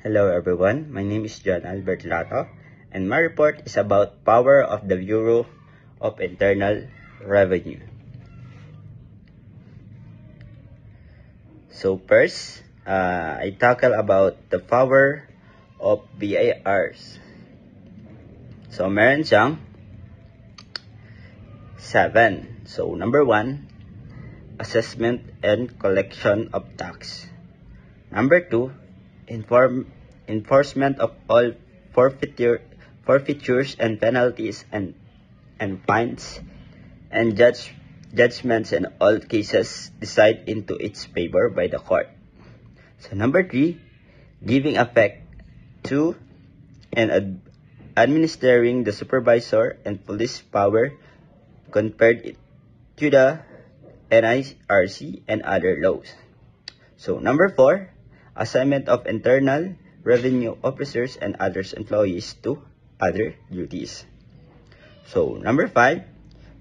Hello everyone, my name is John Albert Lato, and my report is about power of the Bureau of Internal Revenue. So first, I tackle about the power of BIRs. So meron siyang 7. So number 1, assessment and collection of tax. Number 2, enforcement of all forfeitures and penalties and fines and judgments in all cases decided into its favor by the court. So number 3, giving effect to and administering the supervisor and police power compared to the NIRC and other laws. So number 4, assignment of internal revenue officers and others employees to other duties. So number 5,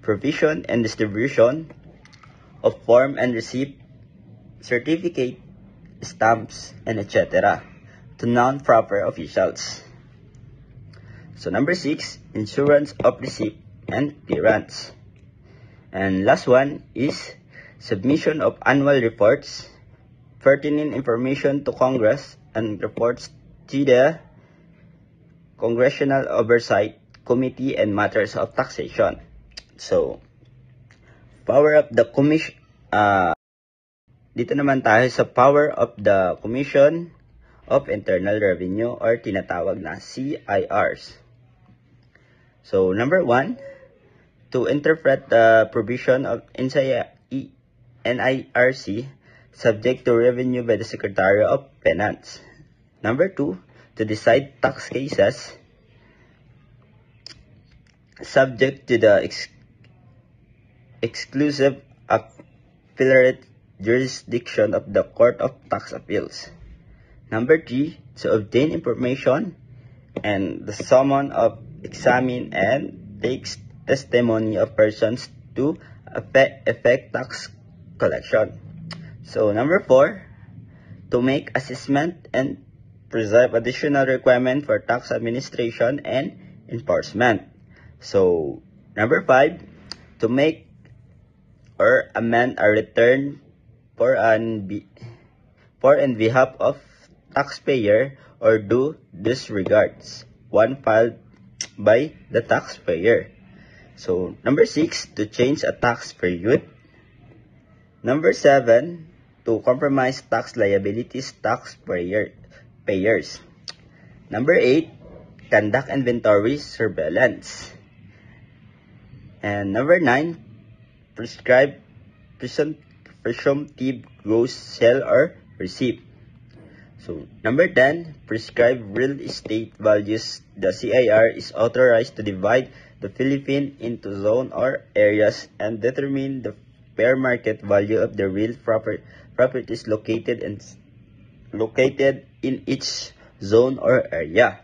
provision and distribution of form and receipt, certificate, stamps, and etc. to non-proper officials. So number 6, insurance of receipt and clearance. And last one is submission of annual reports, pertinent information to Congress, and reports to the Congressional Oversight Committee and matters of taxation. So, power of the commission. Dito naman tayo sa power of the Commission of Internal Revenue or tinatawag na CIRs. So, number 1, to interpret the provision of NIRC subject to review by the Secretary of Finance. Number 2, to decide tax cases subject to the exclusive appellate jurisdiction of the Court of Tax Appeals. Number 3, to obtain information and the summon of examine and takes testimony of persons to effect tax collection. So number 4, to make assessment and preserve additional requirement for tax administration and enforcement. So number 5, to make or amend a return for in behalf of taxpayer or do disregards one filed by the taxpayer. So number 6, to change a tax period. Number 7, to compromise tax liabilities taxpayers. Number 8, conduct inventory surveillance. And number 9, prescribe presumptive gross sale or receipt. So number 10, prescribe real estate values. The CIR is authorized to divide the Philippines into zones or areas and determine the fair market value of the real properties located in each zone or area.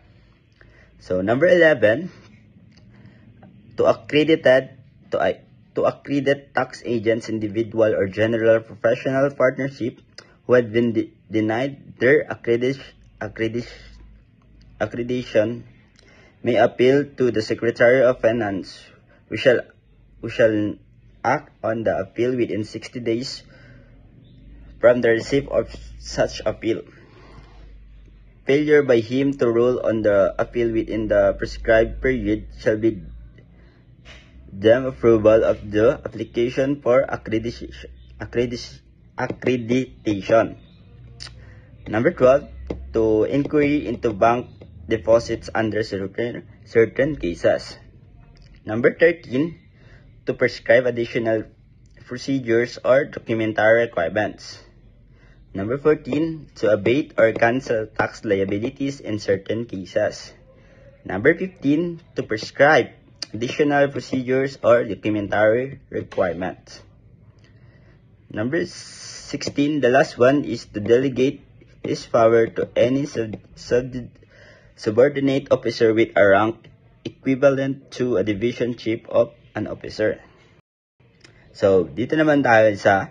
So number 11, to accredit tax agents, individual or general professional partnership who had been denied their accreditation may appeal to the Secretary of Finance, who shall act on the appeal within 60 days from the receipt of such appeal. Failure by him to rule on the appeal within the prescribed period shall be deemed approval of the application for accreditation. Number 12, to inquiry into bank deposits under certain cases. Number 13, to prescribe additional procedures or documentary requirements. Number 14, to abate or cancel tax liabilities in certain cases. Number 15, to prescribe additional procedures or documentary requirements. Number 16, the last one, is to delegate his power to any subordinate officer with a rank equivalent to a division chief of an officer. So, dito naman tayo sa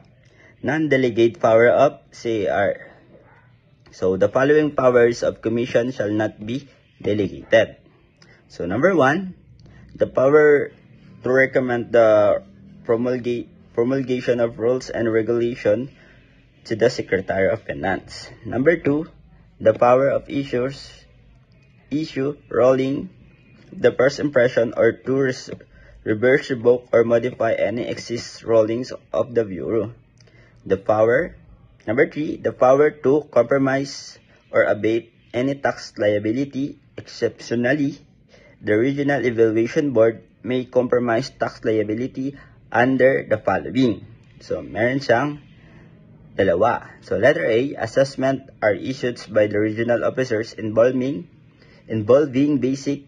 non-delegate power of CIR. So the following powers of commission shall not be delegated. So number 1, the power to recommend the promulgation of rules and regulation to the Secretary of Finance. Number 2, the power of issue rolling the first impression or to reverse, revoke, or modify any existing rulings of the Bureau. Number 3, the power to compromise or abate any tax liability. Exceptionally, the Regional Evaluation Board may compromise tax liability under the following. So, meron siyang dalawa. So, letter A, assessment are issued by the regional officers involving basic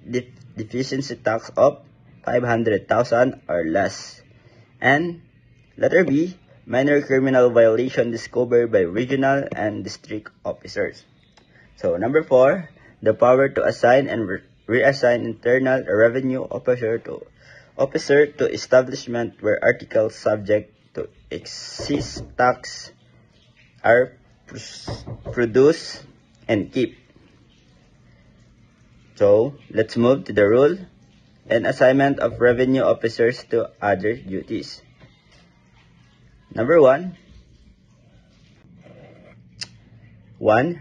deficiency tax of 500,000 or less. And letter B, minor criminal violation discovered by regional and district officers. So number 4, the power to assign and reassign internal revenue officer to establishment where articles subject to excise tax are produced and kept. So let's move to the rule and assignment of revenue officers to other duties. Number 1,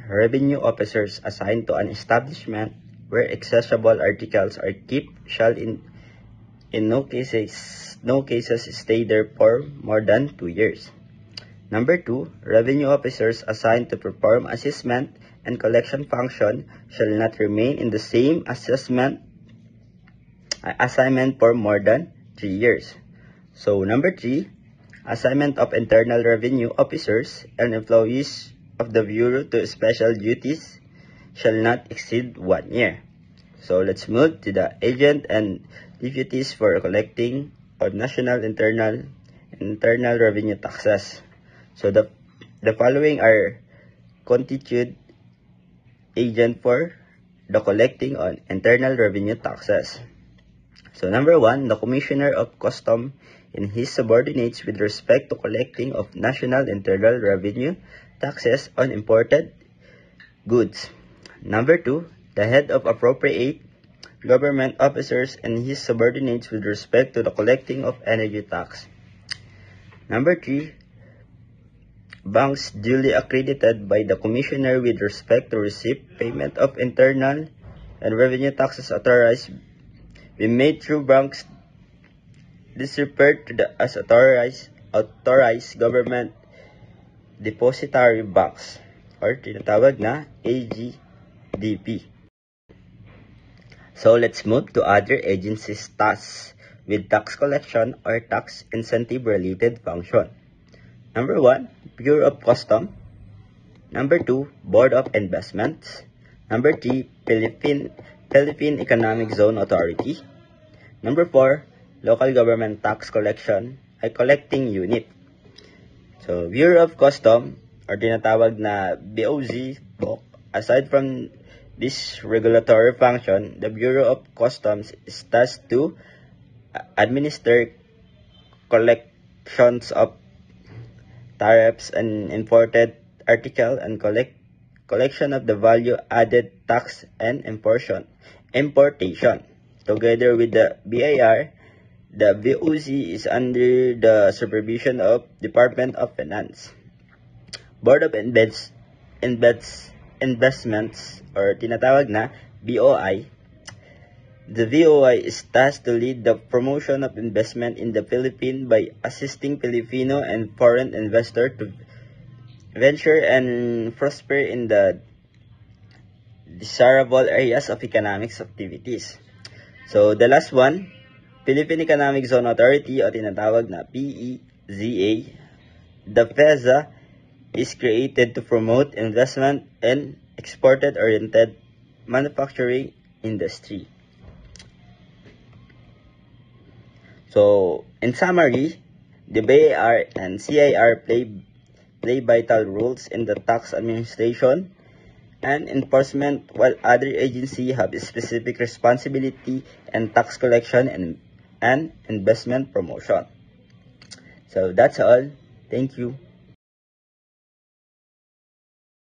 revenue officers assigned to an establishment where accessible articles are kept shall in no cases stay there for more than 2 years. Number 2, revenue officers assigned to perform assessment and collection function shall not remain in the same assignment for more than 3 years. So number 3, assignment of internal revenue officers and employees of the Bureau to special duties shall not exceed 1 year. So let's move to the agent and deputies for collecting of national internal revenue taxes. So the following are constitute agent for the collecting on internal revenue taxes. So number 1, the Commissioner of Custom and his subordinates with respect to collecting of national internal revenue taxes on imported goods. Number 2, the head of appropriate government officers and his subordinates with respect to the collecting of energy tax. Number 3, banks duly accredited by the Commissioner with respect to receive payment of internal and revenue taxes authorized be made through banks. This referred to as authorized government depository banks or tinatawag na AGDP. So let's move to other agencies tasks with tax collection or tax incentive related function. Number 1, Bureau of Custom. Number 2, Board of Investments. Number 3, Philippine Economic Zone Authority. Number 4, Local Government Tax Collecting Unit. So, Bureau of Custom or tinatawag na BOZ, aside from this regulatory function, the Bureau of Customs is tasked to administer collections of tariffs and imported article and collection of the value added tax and importation. Together with the BIR, the BOZ is under the supervision of Department of Finance. Board of Investments or tinatawag na BOI. The BOI is tasked to lead the promotion of investment in the Philippines by assisting Filipino and foreign investors to venture and prosper in the desirable areas of economic activities. So the last one, Philippine Economic Zone Authority o tinatawag na PEZA. The PEZA is created to promote investment in exported-oriented manufacturing industry. So, in summary, the BIR and CIR play vital roles in the tax administration and enforcement, while other agencies have a specific responsibility in tax collection and investment promotion. So, that's all. Thank you.